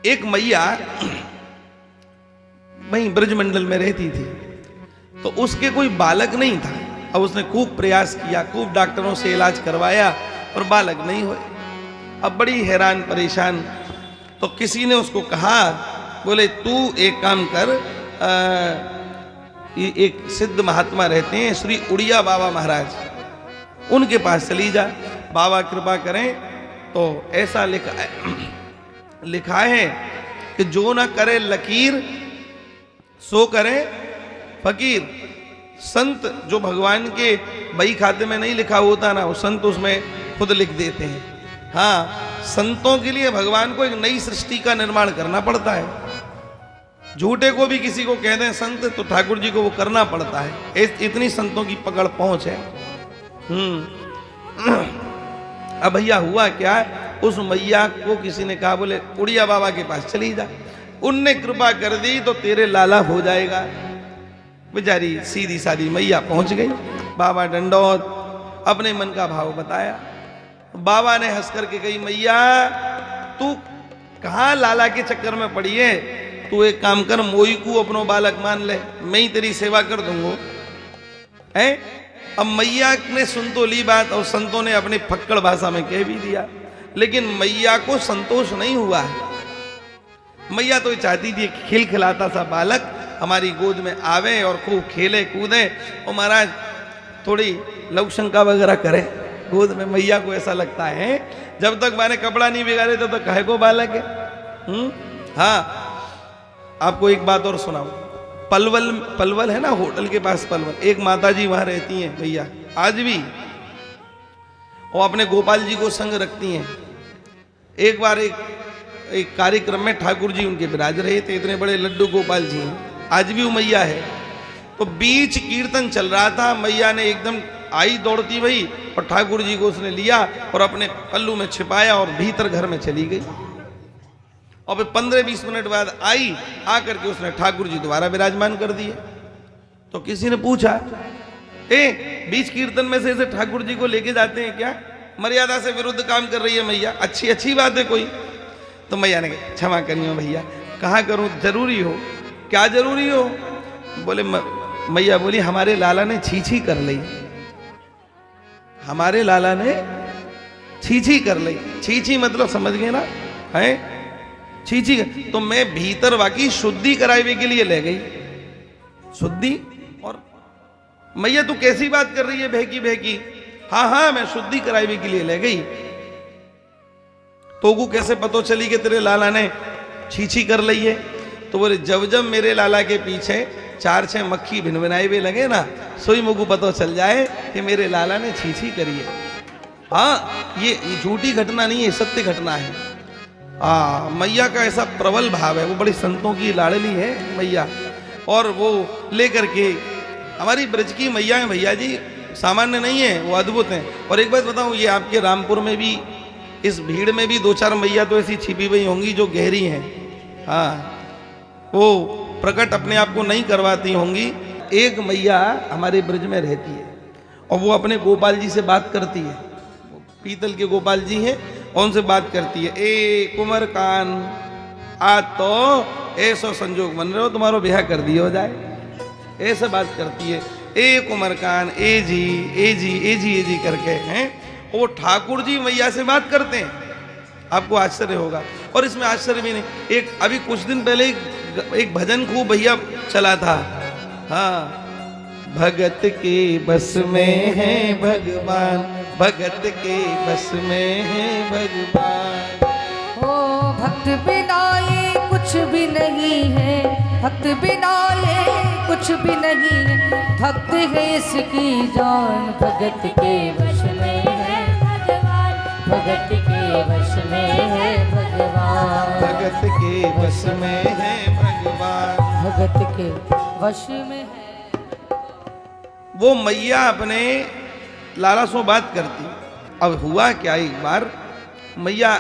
एक मैया वहीं ब्रजमंडल में रहती थी, तो उसके कोई बालक नहीं था। अब उसने खूब प्रयास किया, खूब डॉक्टरों से इलाज करवाया, पर बालक नहीं हुए। अब बड़ी हैरान परेशान, तो किसी ने उसको कहा, बोले तू एक काम कर, एक सिद्ध महात्मा रहते हैं श्री उड़िया बाबा महाराज, उनके पास चली जा, बाबा कृपा करें। तो ऐसा लिखा है कि जो ना करे लकीर सो करे फकीर। संत जो भगवान के बही खाते में नहीं लिखा होता ना, वो संत उसमें खुद लिख देते हैं। हाँ, संतों के लिए भगवान को एक नई सृष्टि का निर्माण करना पड़ता है। झूठे को भी किसी को कह दें संत, तो ठाकुर जी को वो करना पड़ता है। इतनी संतों की पकड़ पहुंच है। अब भैया हुआ क्या, उस मैया को किसी ने कहा, बोले उड़िया बाबा के पास चली जा, उनने कृपा कर दी तो तेरे लाला हो जाएगा। बेचारी सीधी सादी मैया पहुंच गई। बाबा दंडौत, अपने मन का भाव बताया। बाबा ने हंस करके कही, मैया तू कहां लाला के चक्कर में पड़ी है, तू एक काम कर, मोई को अपनो बालक मान ले, मैं ही तेरी सेवा कर दूंगा। है, अब मैया ने सुन तो ली बात, और संतों ने अपनी फक्कड़ भाषा में कह भी दिया, लेकिन मैया को संतोष नहीं हुआ। मैया तो चाहती थी खिलखिलाता सा बालक हमारी गोद में आवे और खूब खेले कूदे, और महाराज थोड़ी लवशंका वगैरह करे गोद में। मैया को ऐसा लगता है जब तक मैंने कपड़ा नहीं बिगाड़े तब तक काहे को बालक है। हाँ, आपको एक बात और सुनाऊं। पलवल है ना, होटल के पास पलवल, एक माता जी वहां रहती हैं भैया आज भी, वो अपने गोपाल जी को संग रखती हैं। एक बार एक कार्यक्रम में ठाकुर जी उनके विराज रहे थे, इतने बड़े लड्डू गोपाल जी हैं, आज भी वो मैया है। तो बीच कीर्तन चल रहा था, मैया ने एकदम आई दौड़ती भई, और ठाकुर जी को उसने लिया और अपने पल्लू में छिपाया और भीतर घर में चली गई। और फिर 15-20 मिनट बाद आई, आकर के उसने ठाकुर जी दोबारा विराजमान कर दिए। तो किसी ने पूछा, बीच कीर्तन में से ठाकुर जी को लेके जाते हैं क्या, मर्यादा से विरुद्ध काम कर रही है मैया, अच्छी बात है कोई। तो मैया ने कहा, क्षमा करिए भैया, कहाँ करूं, जरूरी हो, क्या जरूरी हो। बोले मैया बोली, हमारे लाला ने छी कर ली, हमारे लाला ने छी कर ली। छी मतलब समझ गए ना, है छी। तो मैं भीतर वाकी शुद्धि करावे के लिए ले गई, शुद्धि। और मैया तू कैसी बात कर रही है बहकी। हाँ, मैं शुद्धि करावे के लिए ले गई। तो को कैसे पता चली कि तेरे लाला ने छी कर ली है। तो बोले जब मेरे लाला के पीछे 4-6 मक्खी भिनभिनाए हुए लगे ना, सोई मुझको पता चल जाए कि मेरे लाला ने छी करी है। हाँ, ये झूठी घटना नहीं है, सत्य घटना है। मैया का ऐसा प्रबल भाव है, वो बड़ी संतों की लाडली है मैया। और वो लेकर के हमारी ब्रज की मैया है भैया जी, सामान्य नहीं है, वो अद्भुत है। और एक बात बताऊं, ये आपके रामपुर में भी इस भीड़ में भी 2-4 मैया तो ऐसी छिपी हुई होंगी जो गहरी हैं। हाँ, वो प्रकट अपने आप को नहीं करवाती होंगी। एक मैया हमारे ब्रज में रहती है, और वो अपने गोपाल जी से बात करती है। पीतल के गोपाल जी हैं, और उनसे बात करती है, ए कुंवर कान, आज तो ऐसा संजोग बन रहे हो, तुम्हारा ब्याह कर दिया हो जाए। ऐसे बात करती है, ए कुंवर कान, ए जी करके हैं। वो ठाकुर जी मैया से बात करते हैं, आपको आश्चर्य होगा। और इसमें आश्चर्य भी नहीं, एक अभी कुछ दिन पहले एक भजन खूब भैया चला था। हाँ, भगत के बस में है भगवान, भगत के बस में है भगवान। ओ भक्त बिना ये कुछ भी नहीं है, भक्त बिना ये कुछ भी नहीं है, भक्त है इसकी जान, भगत के बस में है भगवान, भगत के बस में है भगवान, भगत के बस में है भगवान, भगत के वश में है। वो मैया अपने लाला से बात करती। अब हुआ क्या, एक बार मैया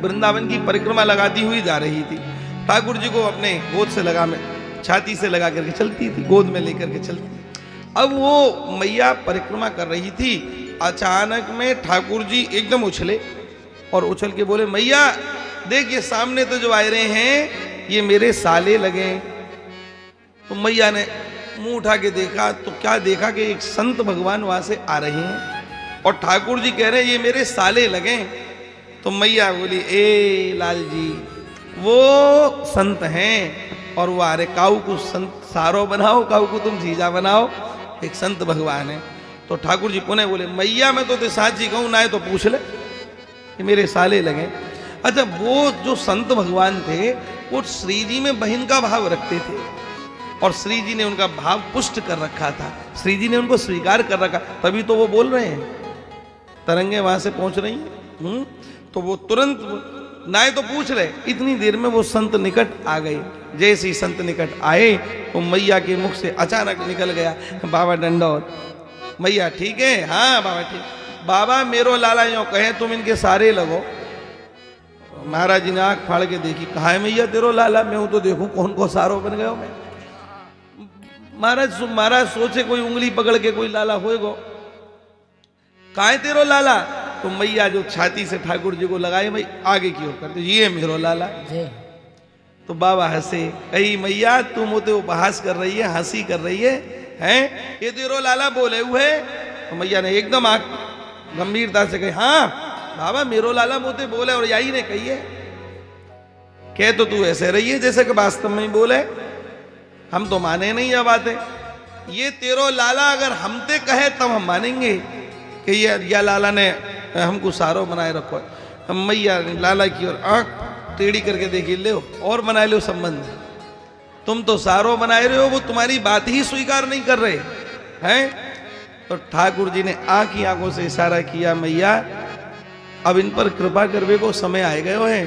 वृंदावन की परिक्रमा लगाती हुई जा रही थी, ठाकुर जी को अपने गोद से लगा में छाती से लगा करके चलती थी, गोद में लेकर के चलती। अब वो मैया परिक्रमा कर रही थी, अचानक में ठाकुर जी एकदम उछले और उछल के बोले, मैया देख ये सामने तो जो आए रहे हैं ये मेरे साले लगे। तो मैया ने मुंह उठा के देखा तो क्या देखा कि एक संत भगवान वहां से आ रहे हैं और ठाकुर जी कह रहे हैं ये मेरे साले लगे। तो मैया बोली ए लाल जी वो संत हैं और वो आ रहे, काऊ को संत सारो बनाओ, काऊ को तुम जीजा बनाओ, एक संत भगवान है। तो ठाकुर जी पुनः बोले मैया मैं तो ते साथ जी कहूँ ना है तो पूछ ले कि मेरे साले लगे। अच्छा वो जो संत भगवान थे वो श्री जी में बहन का भाव रखते थे और श्री जी ने उनका भाव पुष्ट कर रखा था, श्री जी ने उनको स्वीकार कर रखा, तभी तो वो बोल रहे हैं, तरंगे वहां से पहुंच रही हैं। तो वो तुरंत ना तो पूछ रहे, इतनी देर में वो संत निकट आ गए। जैसे ही संत निकट आए तो मैया के मुख से अचानक निकल गया बाबा दंडौत। मैया ठीक है? हाँ बाबा ठीक। बाबा मेरो लाला यूं कहे तुम इनके सारे लगो। महाराज जी ने आंख फाड़ के देखी, कहा है मैया तेरो लाला? मैं हूं तो देखूं कौन को सारो बन गयो मैं। महाराज सोचे कोई उंगली पकड़ के कोई लाला होएगो, कहा है तेरो लाला? तो मैया जो छाती से ठाकुर जी को लगाए भाई आगे की ओर करते ये मेरो लाला। तो बाबा हंसे, कही मैया तुम होते उपहास कर रही है, हंसी कर रही है, हैं ये तेरो लाला बोले हुए? तो मैया ने एकदम आंख गंभीरता से कही हाँ बाबा मेरो लाला मोते बोले और यही ने कही है। कह तो तू ऐसे रही है जैसे कि वास्तव में ही बोले, हम तो माने नहीं यह बातें। ये तेरो लाला अगर हमते कहे तब हम मानेंगे कि ये लाला ने हमको सारो बनाए रखो है। हम मैया लाला की ओर आंख टेढ़ी करके देखी, ले और बना लो संबंध, तुम तो सारो बनाए रहे हो, वो तुम्हारी बात ही स्वीकार नहीं कर रहे हैं। तो ठाकुर जी ने आंखों से इशारा किया मैया अब इन पर कृपा करवे को समय आए गए है,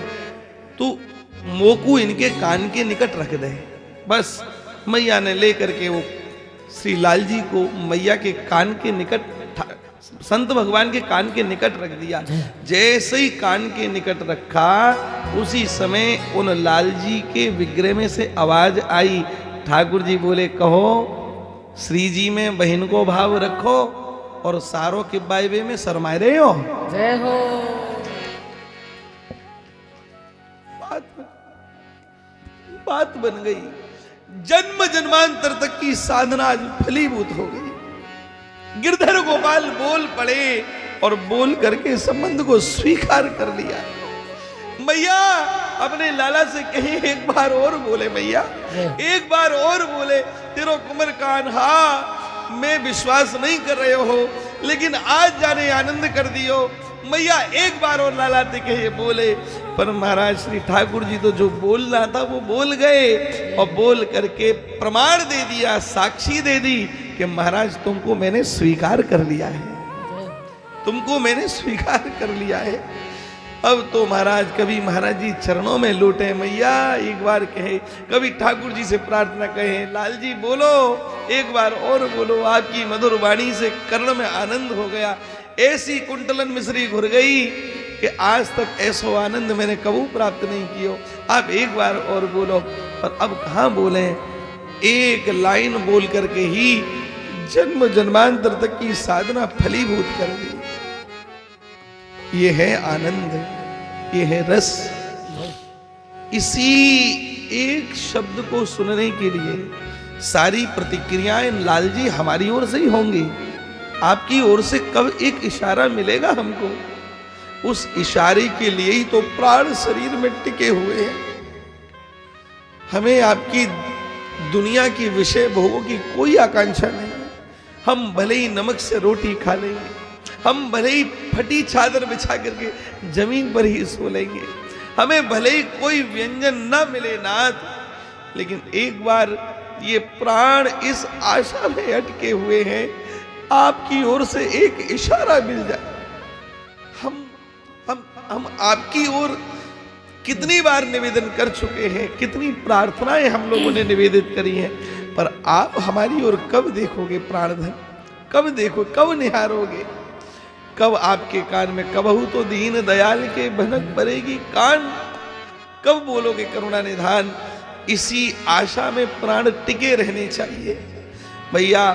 तू मोकू इनके कान के निकट रख दे। बस मैया ने लेकर के वो श्री लाल जी को मैया के कान के निकट, संत भगवान के कान के निकट रख दिया। जैसे ही कान के निकट रखा उसी समय उन लाल जी के विग्रह में से आवाज आई, ठाकुर जी बोले कहो श्री जी में बहन को भाव रखो और सारो के बाइबे में शरमाए रहे हो। जय हो। बात बन गई, जन्म जन्मांतर तक की साधना आज फलीभूत हो गई। गिरधर गोपाल बोल पड़े और बोल करके संबंध को स्वीकार कर लिया। मैया अपने लाला से कहे एक बार और बोले, मैया एक बार और बोले, तेरो कुमर कान हाँ मैं विश्वास नहीं कर रहे हो लेकिन आज जाने आनंद कर दियो। मैया एक बार और लाला ते कहे बोले, पर महाराज श्री ठाकुर जी तो जो बोलना था वो बोल गए और बोल करके प्रमाण दे दिया, साक्षी दे दी कि महाराज तुमको मैंने स्वीकार कर लिया है, तुमको मैंने स्वीकार कर लिया है। अब तो महाराज कभी महाराज जी चरणों में लौटे, मैया एक बार कहे, कभी ठाकुर जी से प्रार्थना कहे लाल जी बोलो एक बार और बोलो। आपकी मधुर वाणी से कर्ण में आनंद हो गया, ऐसी कुंटलन मिश्री घुर गई कि आज तक ऐसा आनंद मैंने कबू प्राप्त नहीं किया। आप एक बार और बोलो। पर अब कहाँ बोले, एक लाइन बोल करके ही जन्म जन्मांतर तक की साधना फलीभूत कर दी। ये है आनंद, ये है रस। इसी एक शब्द को सुनने के लिए सारी प्रतिक्रियाएं लाल जी हमारी ओर से ही होंगी। आपकी ओर से कब एक इशारा मिलेगा हमको, उस इशारे के लिए ही तो प्राण शरीर में टिके हुए हैं। हमें आपकी दुनिया की विषय भोगों की कोई आकांक्षा नहीं। हम भले ही नमक से रोटी खा लेंगे, हम भले ही फटी चादर बिछा करके जमीन पर ही सो लेंगे, हमें भले ही कोई व्यंजन न मिले नाथ, लेकिन एक बार ये प्राण इस आशा में अटके हुए हैं आपकी ओर से एक इशारा मिल जाए। हम आपकी ओर कितनी बार निवेदन कर चुके हैं, कितनी प्रार्थनाएं हम लोगों ने निवेदित करी हैं, पर आप हमारी ओर कब देखोगे प्राणधन, कब देखो, कब निहारोगे, कब आपके कान में कबहू तो दीन दयाल के भनक पड़ेगी कान, कब बोलोगे करुणा निधान। इसी आशा में प्राण टिके रहने चाहिए। भैया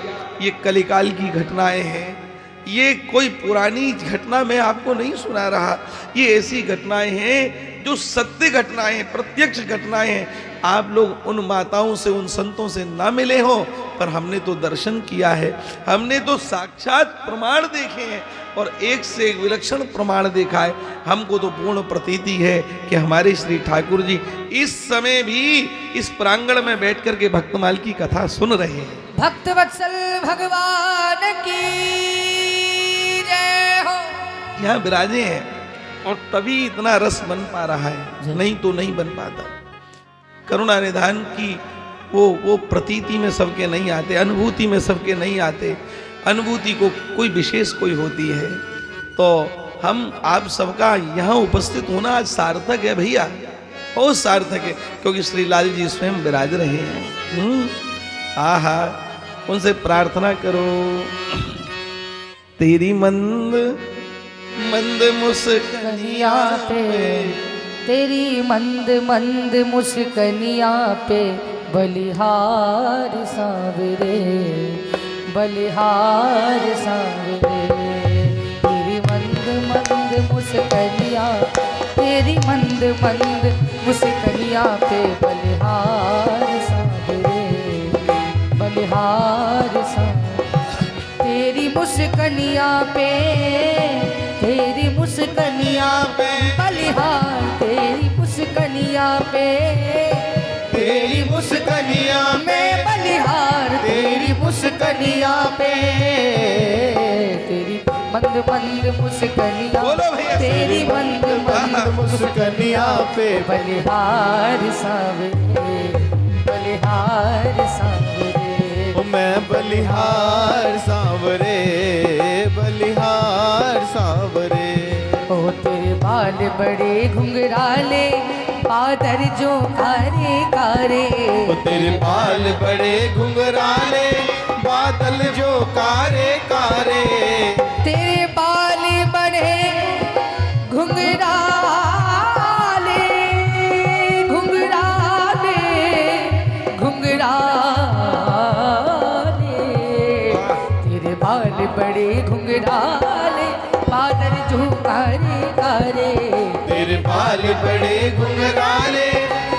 ये कलिकाल की घटनाएं हैं, ये कोई पुरानी घटना मैं आपको नहीं सुना रहा, ये ऐसी घटनाएं हैं जो सत्य घटनाएं हैं, प्रत्यक्ष घटनाएं हैं। आप लोग उन माताओं से, उन संतों से ना मिले हो, पर हमने तो दर्शन किया है, हमने तो साक्षात प्रमाण देखे हैं और एक से एक विलक्षण प्रमाण देखा है। हमको तो पूर्ण प्रतीति है कि हमारे श्री ठाकुर जी इस समय भी इस प्रांगण में बैठ करके भक्तमाल की कथा सुन रहे हैं। भक्त वत्सल भगवान की जय हो। यहाँ विराजे हैं और तभी इतना रस बन पा रहा है, नहीं तो नहीं बन पाता। करुणा निधान की वो प्रतीति में सबके नहीं आते, अनुभूति में सबके नहीं आते। अनुभूति को कोई विशेष कोई होती है। तो हम आप सबका यहाँ उपस्थित होना आज सार्थक है भैया, बहुत सार्थक है, क्योंकि श्री लाल जी स्वयं विराज रहे हैं। आहा, उनसे प्रार्थना करो। तेरी मंद मंद मुस्कनिया पे, तेरी मंद मंद मुस्कनिया पे बलिहार सांवरे, बलिहार सांवरे। तेरी मंद मंद मुस्कनिया, तेरी मंद मंद मुस्कनिया पे बलिहार सांवरे, बलिहार सांवरे। तेरी मुस्कनिया पे, तेरी मुस्कनिया पे बलिहार, तेरी मुस्कनिया पे, तेरी मुस्कनिया में बलिहार, तेरी मुस्कनिया पे, तेरी मंद मंद मुस्कनिया, बोलो भैया, तेरी मंद मंद मुस्कनिया पे बलिहार सांवरे, बलिहार सांवरे। मैं बलिहार सांवरे, बलिहार सांवरे। ओ तेरे बाल बड़े घुंघराले, बादल जो कारे कारे। ओ तेरे बाल बड़े घुंघराले, बादल जो कारे कारे। तेरे बाल बड़े घुंघराले, घुंघराले, घुंघराले। तेरे बाल बड़े घुंघराले, बादल जो कारे कारे। तेरे बाल बड़े घुंघराले,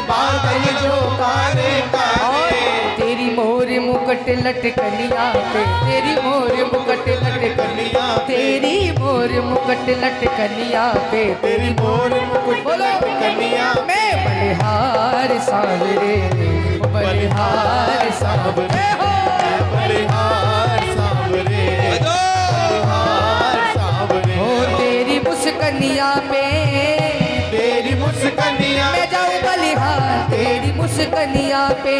बादल जो कारे कारे। तेरी मोर मुकुट लटकनिया पे, तेरी मोर मुकुट लटकनिया, तेरी मोर मुकुट लटकनिया पे, तेरी मोर मुकुट लटकनिया मैं बलिहार सांवरे, बलिहार सांवरे हो। बलिहार सांवरे, बलिहार सांवरे। हो तेरी मुस्कनिया पे, तेरी मुस्कनिया मैं जाऊं बलिहार, तेरी मुस्कनिया पे,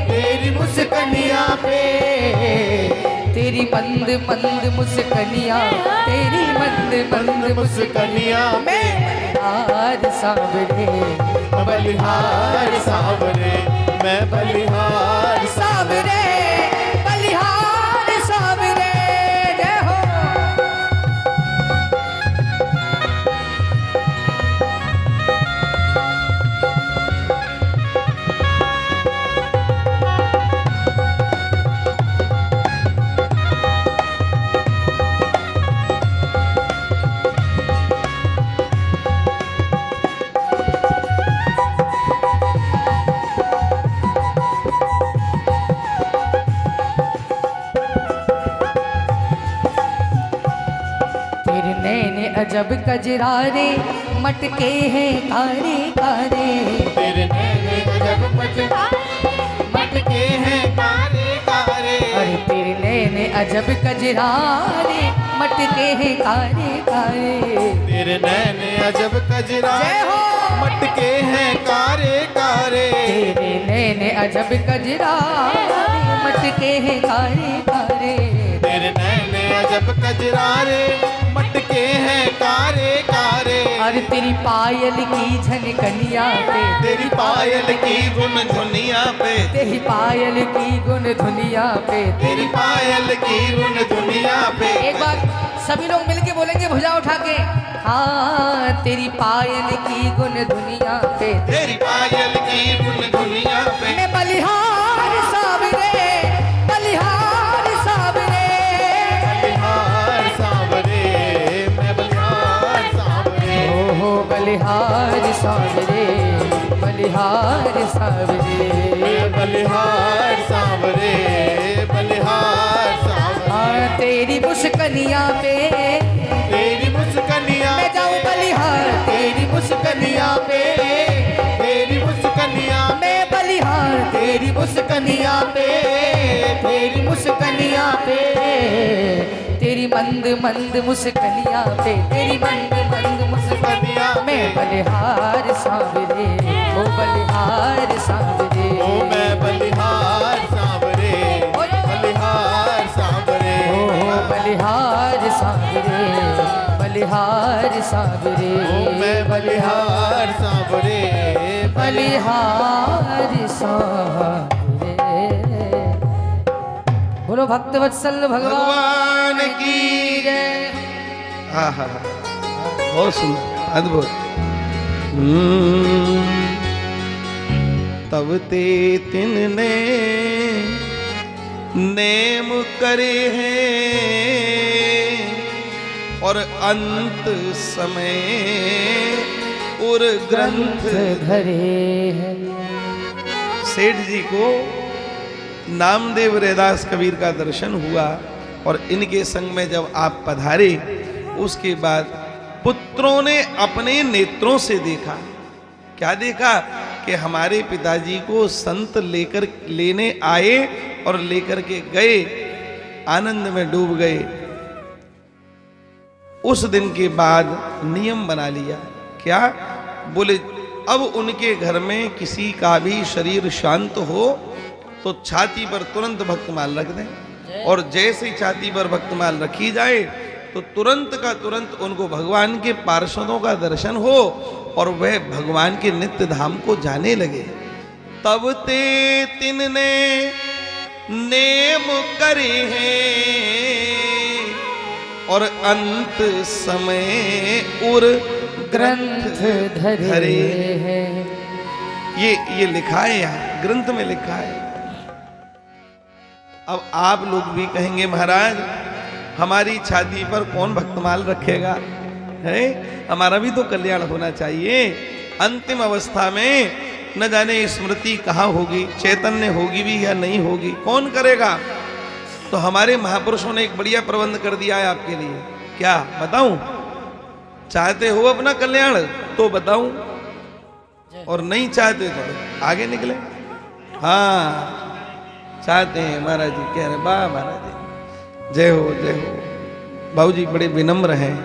तेरी मुस्कनिया पे। तेरी मंद मंद मुस्कनिया, तेरी मंद मंद मुस्कनिया मैं बलिहार सांवरे, बलिहार सांवरे। मैं बलिहार सांवरे, बलिहार सांवरे। जय हो। तेरे नैने अजब कजरारे, मटके हैं कारे कारे। तेरे नैने जब मटके हैं कारे कारे। अरे तेरे नैने अजब कजरारे, मटके हैं कारे कारे। तेरे नैने अजब कजरा, जय हो। मटके हैं कारे कारे। तेरे नैने अजब कजरारे, मटके हैं कारे कारे। तेरे नैने अजब कजरारे, मटके हैं कारे कारे। अरे तेरी पायल की झनकनिया पे, तेरी पायल की गुन धुनिया पे, तेरी पायल की गुन धुनिया पे। तेरी पायल की गुन दुनिया पे। एक बार सभी लोग मिलके बोलेंगे भुजा उठा के, हाँ तेरी पायल की गुन दुनिया पे, तेरी पायल की गुन धुनिया पे। मैं बलिहार सांवरे, बलिहार सांवरे। बलिहार सांवरे बलिहार सांवरे बलिहार सांवरे बलिहार सांवरे हाँ तेरी मुस्कनिया पे तेरी मुस्कनिया मैं जाऊं बलिहार तेरी मुस्कनिया पे तेरी मुस्कनिया मैं बलिहार तेरी मुस्कनिया पे तेरी मुस्कनिया पे तेरी मंद मंद मुस्कनिया पे तेरी मंद मंद मुस्कनिया मैं बलिहार सांवरे ओ बलिहार सांवरे ओ मैं बलिहार सांवरे बलिहार सांवरे ओ बलिहार सांवरे बलिहार सांवरे ओ मैं बलिहार सांवरे बलिहार सांवरे। बोलो भक्त वत्सल भगवान की जय। हाँ हाँ हाँ बहुत सुंदर अद्भुत। तब ते तिनने नेम करे हैं और अंत समय और ग्रंथ धरे हैं। सेठ जी को नामदेव रैदास कबीर का दर्शन हुआ और इनके संग में जब आप पधारे उसके बाद पुत्रों ने अपने नेत्रों से देखा। क्या देखा कि हमारे पिताजी को संत लेकर लेने आए और लेकर के गए, आनंद में डूब गए। उस दिन के बाद नियम बना लिया। क्या बोले, अब उनके घर में किसी का भी शरीर शांत हो तो छाती पर तुरंत भक्तमाल रख दें, और जैसे छाती पर भक्तमाल रखी जाए तो तुरंत का तुरंत उनको भगवान के पार्षदों का दर्शन हो और वह भगवान के नित्य धाम को जाने लगे। तब ते तिनने नेम करे हैं और अंत समय उर ग्रंथ धरे हैं। ये लिखा है, यहाँ ग्रंथ में लिखा है। अब आप लोग भी कहेंगे महाराज हमारी छाती पर कौन भक्तमाल रखेगा, है हमारा भी तो कल्याण होना चाहिए। अंतिम अवस्था में न जाने स्मृति कहाँ होगी, चैतन्य होगी भी या नहीं होगी, कौन करेगा। तो हमारे महापुरुषों ने एक बढ़िया प्रबंध कर दिया है आपके लिए। क्या बताऊं? चाहते हो अपना कल्याण तो बताऊं, और नहीं चाहते तो आगे निकले। हाँ चाहते हैं महाराज जी, कह रहे वाह महाराज जी, जय हो जय हो। बाबू जी बड़े विनम्र हैं,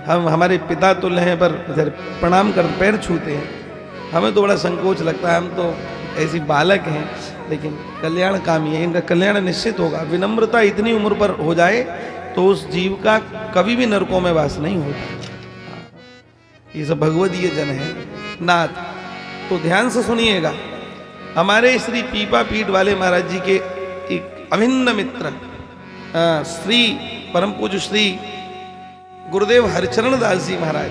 हम हमारे पिता तुल्य हैं, पर इधर प्रणाम कर पैर छूते हैं। हमें तो बड़ा संकोच लगता है, हम तो ऐसी बालक हैं, लेकिन कल्याण कामी है, इनका कल्याण निश्चित होगा। विनम्रता इतनी उम्र पर हो जाए तो उस जीव का कभी भी नरकों में वास नहीं होता। ये सब भगवदीय जन है नाथ। तो ध्यान से सुनिएगा, हमारे श्री पीपा पीठ वाले महाराज जी के एक अभिन्न मित्र श्री परम पूज्य श्री गुरुदेव हरिचरण दास जी महाराज,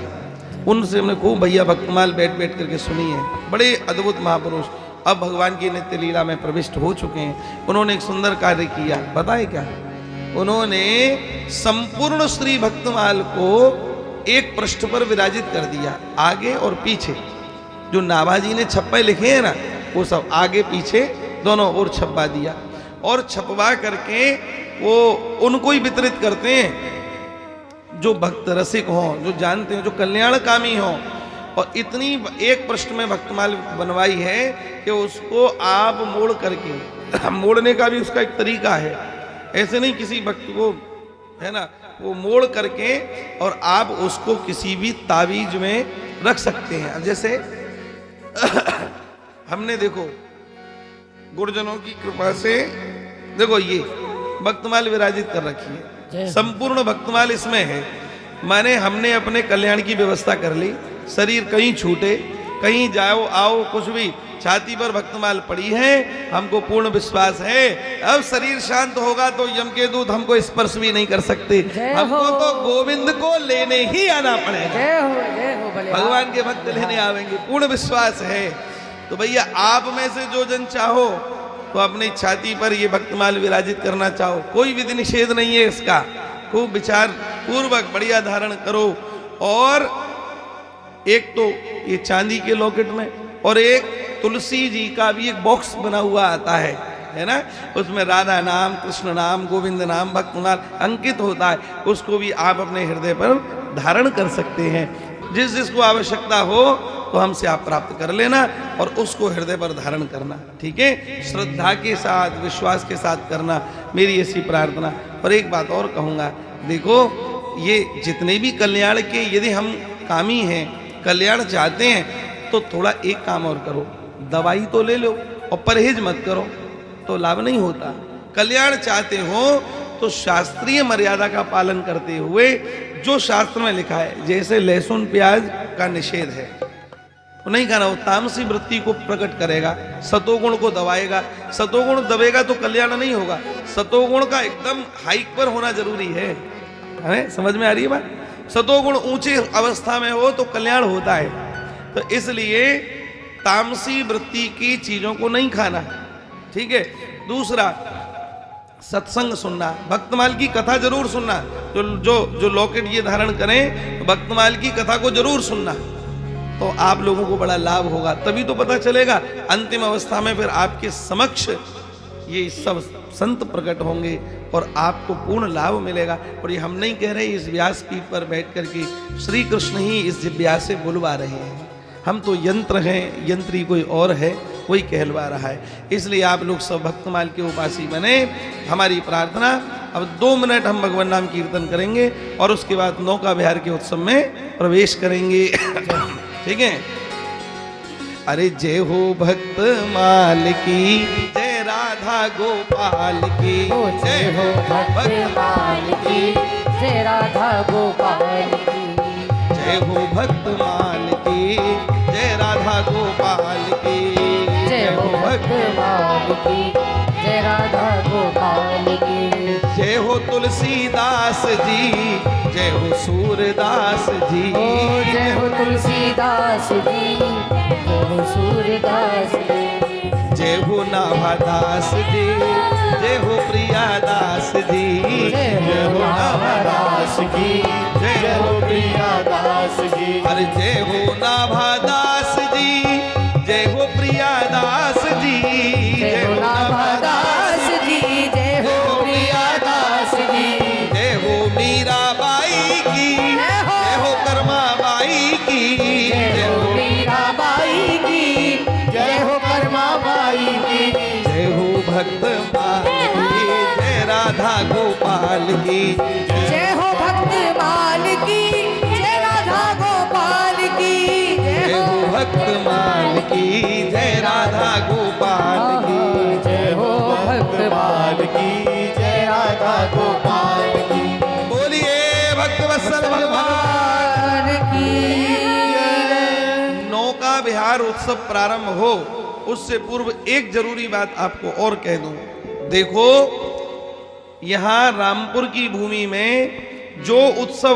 उनसे हमने खूब भैया भक्तमाल बैठ बैठ करके सुनी है। बड़े अद्भुत महापुरुष, अब भगवान की नित्य लीला में प्रविष्ट हो चुके हैं। उन्होंने एक सुंदर कार्य किया, बताए क्या? उन्होंने संपूर्ण श्री भक्तमाल को एक पृष्ठ पर विराजित कर दिया, आगे और पीछे। जो नाभाजी ने छप्पे लिखे हैं ना, वो सब आगे पीछे दोनों ओर छपवा दिया, और छपवा करके वो उनको ही वितरित करते हैं जो भक्त रसिक हों, जो जानते हैं, जो कल्याणकामी हों। और इतनी एक पृष्ठ में भक्तमाल बनवाई है कि उसको आप मोड़ करके, मोड़ने का भी उसका एक तरीका है, ऐसे नहीं किसी भक्त को, है ना, वो मोड़ करके और आप उसको किसी भी तावीज में रख सकते हैं। अब जैसे हमने देखो गुरुजनों की कृपा से देखो ये भक्तमाल विराजित कर रखी है, संपूर्ण भक्तमाल इसमें है। माने हमने अपने कल्याण की व्यवस्था कर ली, शरीर कहीं छूटे, कहीं जाओ आओ कुछ भी, छाती पर भक्तमाल पड़ी है, हमको पूर्ण विश्वास है अब शरीर शांत होगा तो यम के दूत हमको स्पर्श भी नहीं कर सकते, हमको तो गोविंद को लेने ही आना पड़ेगा। भगवान के भक्त लेने आवेंगे, पूर्ण विश्वास है। तो भैया आप में से जो जन चाहो तो अपनी छाती पर ये भक्तमाल विराजित करना चाहो, कोई विधि निषेध नहीं है इसका। खूब विचार पूर्वक बढ़िया धारण करो और एक तो ये चांदी के लॉकेट में, और एक तुलसी जी का भी एक बॉक्स बना हुआ आता है ना, उसमें राधा नाम, कृष्ण नाम, गोविंद नाम, भक्त नाम अंकित होता है। उसको भी आप अपने हृदय पर धारण कर सकते हैं। जिस जिसको आवश्यकता हो तो हमसे आप प्राप्त कर लेना और उसको हृदय पर धारण करना, ठीक है। श्रद्धा के साथ, विश्वास के साथ करना, मेरी ऐसी प्रार्थना। और एक बात और कहूँगा, देखो ये जितने भी कल्याण के, यदि हम कामी हैं, कल्याण चाहते हैं, तो थोड़ा एक काम और करो, दवाई तो ले लो और परहेज मत करो तो लाभ नहीं होता। कल्याण चाहते हो तो शास्त्रीय मर्यादा का पालन करते हुए, जो शास्त्र में लिखा है, जैसे लहसुन प्याज का निषेध है वो नहीं खाना, वो तामसी वृत्ति को प्रकट करेगा, सतोगुण को दबाएगा। सतोगुण दबेगा तो कल्याण नहीं होगा, सतोगुण का एकदम हाइक पर होना जरूरी है। हमें समझ में आ रही है बात? सतोगुण ऊंचे अवस्था में हो तो कल्याण होता है। तो इसलिए तामसी वृत्ति की चीजों को नहीं खाना, ठीक है। दूसरा, सत्संग सुनना, भक्तमाल की कथा जरूर सुनना। जो लॉकेट ये धारण करें तो भक्तमाल की कथा को जरूर सुनना, तो आप लोगों को बड़ा लाभ होगा। तभी तो पता चलेगा अंतिम अवस्था में फिर आपके समक्ष ये सब संत प्रकट होंगे और आपको पूर्ण लाभ मिलेगा। और ये हम नहीं कह रहे, इस व्यासपीठ पर बैठ करके श्री कृष्ण ही इस जिज्ञासा से बुलवा रहे हैं। हम तो यंत्र हैं, यंत्री कोई और है, वही कहलवा रहा है। इसलिए आप लोग सब भक्तमाल के उपासी बने। हमारी प्रार्थना, अब 2 मिनट हम भगवान नाम कीर्तन करेंगे और उसके बाद नौका विहार के उत्सव में प्रवेश करेंगे, ठीक है। अरे जय हो भक्त माल की, जय राधा गोपाल की, जय हो भक्त माल की, जय राधा गोपाल की, जय हो भक्त माल की, जय राधा गोपाल की, जय हो भक्त माल की, जय राधा गोपाल की, जय हो तुलसीदास जी, जय हो सूरदास जी, ओ जय हो तुलसीदास जी, जय हो सूरदास जी, जय हो नाभादास जी, जय हो प्रियादास जी, जय हो नाभादास की, जय हो प्रियादास की। अरे जय हो नाभादास जी, जय हो प्रियादास जी, जय हो नाभादास जी, जय हो प्रियादास जी, जय हो मीराबाई की, जय हो कर्माबाई की, जय हो मीराबाई की, जय हो कर्माबाई की, जय हो भक्त माल की, जय राधा गोपाल की, जय हो भक्त माल की, जय राधा गोपाल की, जय हो भक्त माल की, जय राधा गोपाल की, जय हो भक्त माल की, जय राधा गोपाल की। बोलिए भक्त वत्सल भगवान की। नौका विहार उत्सव प्रारंभ हो उससे पूर्व एक जरूरी बात आपको और कह दूं। देखो, यहां रामपुर की भूमि में जो उत्सव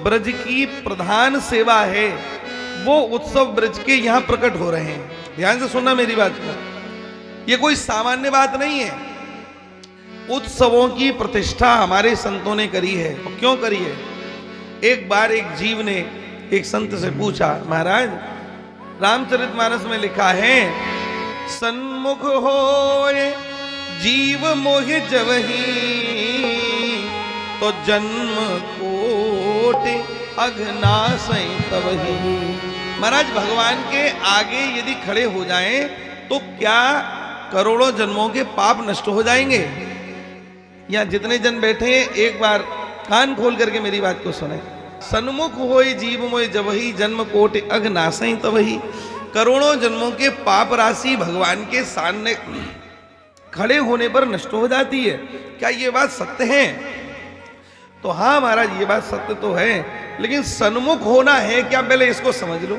ब्रज की प्रधान सेवा है, वो उत्सव ब्रज के यहां प्रकट हो रहे हैं। ध्यान से सुनना मेरी बात को, ये कोई सामान्य बात नहीं है। उत्सवों की प्रतिष्ठा हमारे संतों ने करी है। और क्यों करी है? एक बार एक जीव ने एक संत से पूछा, महाराज, रामचरितमानस में लिखा है, सन्मुख होए जीव मोहि जवही, तो जन्म कोटि अघनासै तवही। महाराज, भगवान के आगे यदि खड़े हो जाएं तो क्या करोड़ों जन्मों के पाप नष्ट हो जाएंगे? यहाँ जितने जन बैठे हैं, एक बार कान खोल करके मेरी बात को सुने। सन्मुख होए जीव मोहि जवही, जन्म कोटि अघनासै तवही। करोड़ों जन्मों के पाप राशि भगवान के सामने खड़े होने पर नष्ट हो जाती है। क्या ये बात सत्य है? तो हाँ महाराज, ये बात सत्य तो है, लेकिन सन्मुख होना है क्या, पहले इसको समझ लो।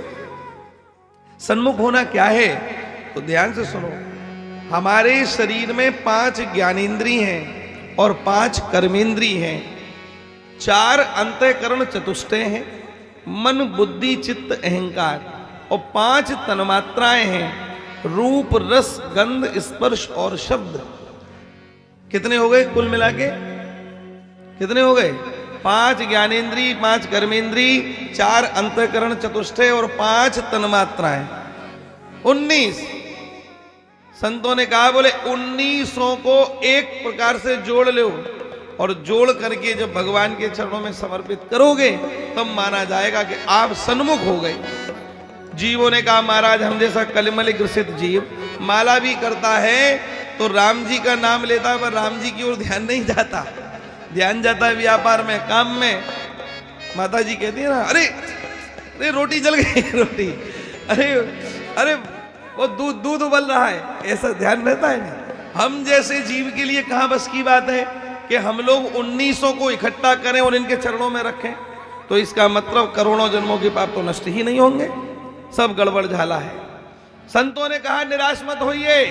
सन्मुख होना क्या है? तो ध्यान से सुनो। हमारे शरीर में 5 ज्ञानेंद्रिय हैं और 5 कर्मेंद्रिय हैं, 4 अंतःकरण चतुष्टय हैं, मन बुद्धि चित्त अहंकार, और 5 तन्मात्राएं हैं, रूप रस गंध स्पर्श और शब्द। कितने हो गए कुल मिला के? कितने हो गए? 5 ज्ञानेंद्री, 5 कर्मेंद्री, 4 अंतःकरण चतुष्टय और 5 तन्मात्राएं, 19। संतों ने कहा बोले 1900 को एक प्रकार से जोड़ लो और जोड़ करके जब भगवान के चरणों में समर्पित करोगे तब माना जाएगा कि आप सन्मुख हो गए। जीवों ने कहा महाराज हम जैसा कलिमल ग्रसित जीव माला भी करता है तो राम जी का नाम लेता है पर राम जी की ओर ध्यान नहीं जाता, ध्यान जाता है व्यापार में, काम में। माता जी कहती है ना, अरे अरे रोटी जल गई रोटी, अरे अरे वो दूध उबल रहा है, ऐसा ध्यान रहता है नहीं। हम जैसे जीव के लिए कहां बस की बात है कि हम लोग 1900 को इकट्ठा करें और इनके चरणों में रखें, तो इसका मतलब करोड़ों जन्मों के पाप तो नष्ट ही नहीं होंगे, सब गड़बड़ झाला है। संतों ने कहा निराश मत होइए,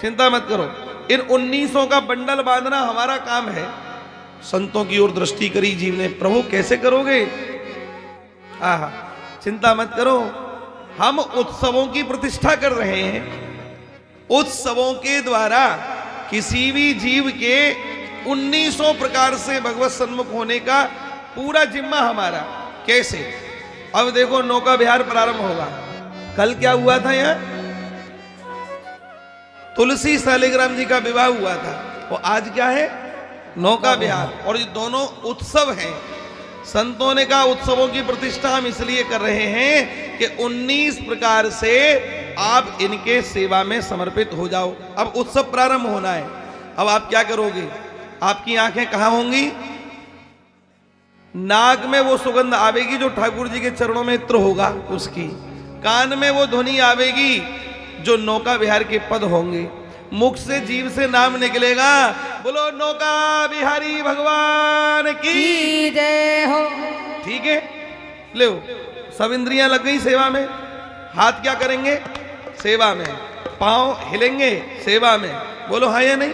चिंता मत करो, इन 1900 का बंडल बांधना हमारा काम है। संतों की ओर दृष्टि करी जीव ने, प्रभु कैसे करोगे? आहा, चिंता मत करो, हम उत्सवों की प्रतिष्ठा कर रहे हैं। उत्सवों के द्वारा किसी भी जीव के 1900 प्रकार से भगवत सन्मुख होने का पूरा जिम्मा हमारा। कैसे? अब देखो नौका विहार प्रारंभ होगा। कल क्या हुआ था? यहाँ तुलसी शालिग्राम जी का विवाह हुआ था, और आज क्या है? नौका विहार। और ये दोनों उत्सव हैं। संतों ने कहा उत्सवों की प्रतिष्ठा हम इसलिए कर रहे हैं कि 19 प्रकार से आप इनके सेवा में समर्पित हो जाओ। अब उत्सव प्रारंभ होना है। अब आप क्या करोगे? आपकी आंखें कहां होंगी? नाक में वो सुगंध आवेगी जो ठाकुर जी के चरणों में इत्र होगा उसकी, कान में वो ध्वनि आवेगी जो नौका विहार के पद होंगे, मुख से जीव से नाम निकलेगा, बोलो नौका बिहारी भगवान की जय हो। ठीक है, ले सब इंद्रियां लग गई सेवा में। हाथ क्या करेंगे? सेवा में। पांव हिलेंगे सेवा में। बोलो हाँ या नहीं?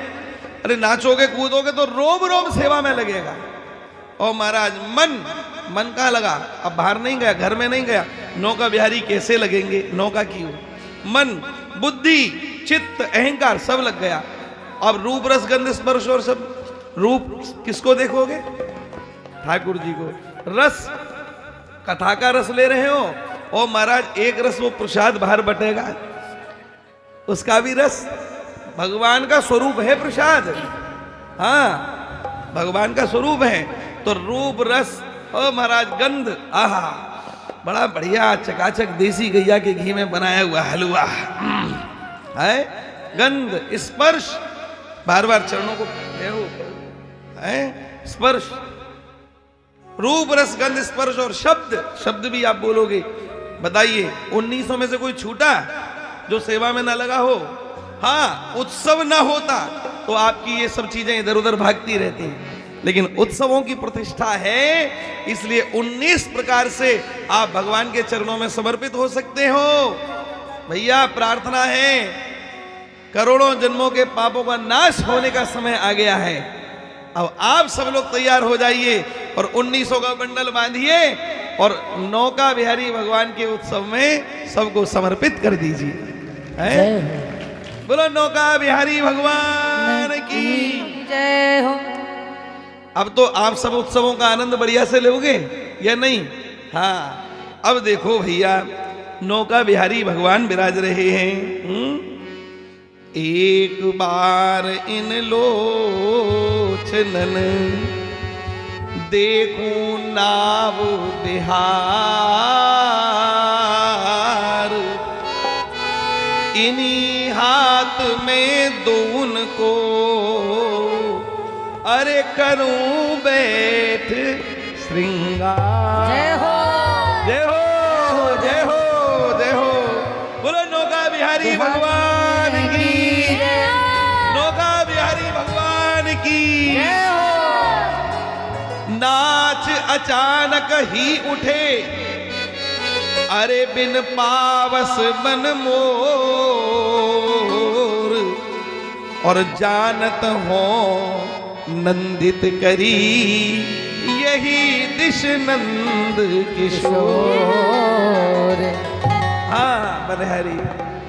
अरे नाचोगे कूदोगे तो रोम रोम सेवा में लगेगा। और महाराज मन कहाँ लगा? अब बाहर नहीं गया, घर में नहीं गया, नौका बिहारी कैसे लगेंगे? नौका की ओर मन, बुद्धि, चित्त, अहंकार सब लग गया। अब रूप रस गंध स्पर्श और सब। रूप किसको देखोगे? ठाकुर जी को। रस कथा का रस ले रहे हो, और महाराज एक रस वो प्रसाद बाहर बटेगा, उसका भी रस। भगवान का स्वरूप है प्रसाद, हाँ भगवान का स्वरूप है। तो रूप रस और महाराज गंध, आहा बड़ा बढ़िया चकाचक देसी गैया के घी में बनाया हुआ हलवा है। गंध, स्पर्श, बार बार चरणों को है, स्पर्श, रूप रस गंध स्पर्श और शब्द। शब्द भी आप बोलोगे। बताइए 1900 में से कोई छूटा जो सेवा में ना लगा हो? हाँ, उत्सव ना होता तो आपकी ये सब चीजें इधर उधर भागती रहती हैं, लेकिन उत्सवों की प्रतिष्ठा है, इसलिए 19 प्रकार से आप भगवान के चरणों में समर्पित हो सकते हो। भैया प्रार्थना है, करोड़ों जन्मों के पापों का नाश होने का समय आ गया है। अब आप सब लोग तैयार हो जाइए और 1900 का बंडल बांधिए और नौका बिहारी भगवान के उत्सव में सबको समर्पित कर दीजिए। बोलो नौका बिहारी भगवान की जय हो। अब तो आप सब उत्सवों का आनंद बढ़िया से लोगे या नहीं? हाँ, अब देखो भैया नौका बिहारी भगवान विराज रहे हैं। एक बार इन लोचनन देखूं नाव बिहार, इन्हीं हाथ में दून को अरे करूं बैठ श्रृंगार। जय हो, जय हो, जय हो, जय हो। बोलो नौका बिहारी भगवान की, नौका बिहारी भगवान की। नाच अचानक ही उठे, अरे बिन पावस मन मोर, और जानत हो नंदित करी यही दिश नंद किशोर। हाँ बनहरी।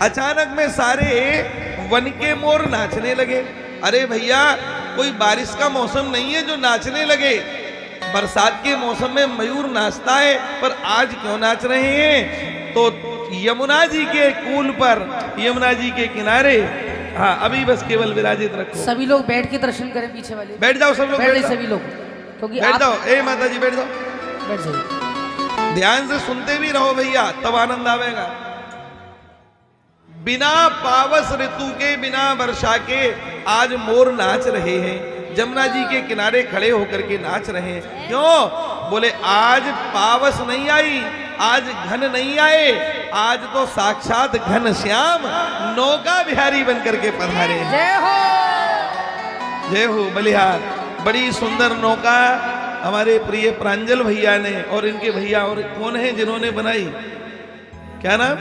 अचानक में सारे वन के मोर नाचने लगे। अरे भैया कोई बारिश का मौसम नहीं है जो नाचने लगे। बरसात के मौसम में मयूर नाचता है, पर आज क्यों नाच रहे हैं? तो यमुना जी के कूल पर, यमुना जी के किनारे, हाँ अभी बस केवल विराजित रखो। सभी लोग बैठ के दर्शन करें, पीछे वाले बैठ जाओ सब लोग, बैठ बैठ जाओ जाओ, सभी लोग, क्योंकि बैठ आप जाओ। ए माता जी बैठ जाओ, बैठ जाइए। ध्यान से सुनते भी रहो भैया, तब आनंद आवेगा। बिना पावस ऋतु के, बिना वर्षा के आज मोर नाच रहे हैं, जमुना जी के किनारे खड़े होकर के नाच रहे हैं। क्यों? बोले आज पावस नहीं आई, आज घन नहीं आए, आज तो साक्षात घन श्याम नौका बिहारी बनकर के पधारे हैं। जय हो। जय हो बलिहार। बड़ी सुंदर नौका हमारे प्रिय प्रांजल भैया ने, और इनके भैया और कौन है जिन्होंने बनाई, क्या नाम?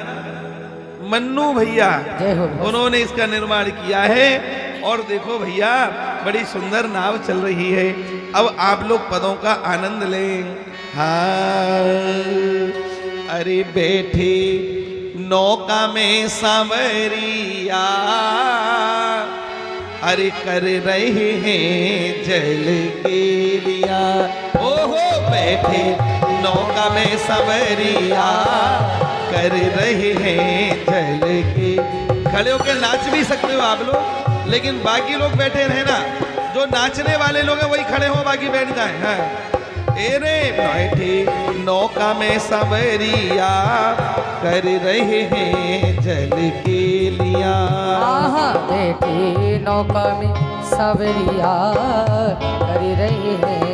मन्नू भैया, जय हो। उन्होंने इसका निर्माण किया है। और देखो भैया बड़ी सुंदर नाव चल रही है। अब आप लोग पदों का आनंद लें। हाँ अरे बैठे नौका में सांवरिया, अरे कर रहे हैं जल के लिया। ओहो बैठे नौका में सांवरिया, कर रहे हैं जल के। खड़े होकर नाच भी सकते हो आप लोग, लेकिन बाकी लोग बैठे रहे ना। जो नाचने वाले लोग हैं वही खड़े हो, बाकी बैठ जाए। हाँ एरे बैठे नौका में सांवरिया, कर रहे हैं जल के लिया। बैठे नौका में सांवरिया, कर रहे हैं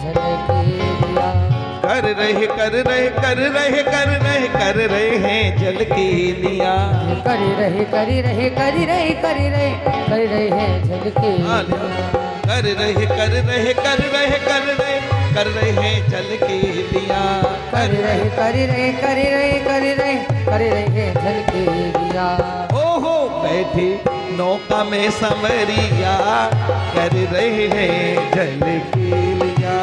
जल के लिया। कर रहे कर रहे कर रहे कर रहे कर रहे हैं जल के लिया। कर रहे कर रहे कर रहे कर रहे कर रहे हैं जल के लिया। कर रहे कर रहे कर रहे कर रहे कर रहे हैं जल के लिया। कर रहे कर रहे कर रहे कर रहे कर रहे हैं जल के लिया। ओहो बैठे नौका में सांवरिया, कर रहे हैं जल के लिया।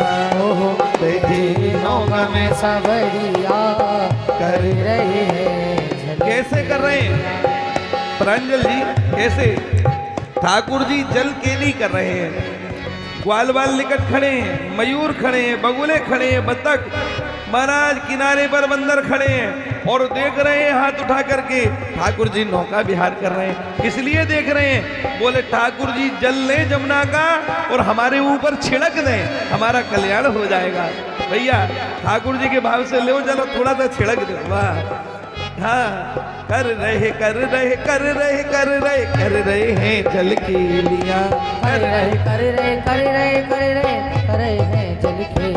ओहो बैठे नौका में सांवरिया, कर रहे हैं जल। कैसे कर रहे हैं प्रांजल जी? कैसे? ठाकुर जी जल केली कर रहे हैं। ग्वाल बाल निकट खड़े हैं, मयूर खड़े हैं, बगुले खड़े हैं, बतख महाराज किनारे पर बंदर खड़े हैं और देख रहे हैं हाथ उठा करके। ठाकुर जी नौका विहार कर रहे हैं। इसलिए देख रहे हैं, बोले ठाकुर जी जल लें जमुना का और हमारे ऊपर छिड़क दें, हमारा कल्याण हो जाएगा। भैया ठाकुर जी के भाव से ले चलो, थोड़ा सा छिड़क दो। वाह हाँ कर रहे कर रहे कर रहे कर रहे कर रहे हैं जल के लिया। कर रहे कर रहे कर रहे कर रहे कर रहे हैं जल के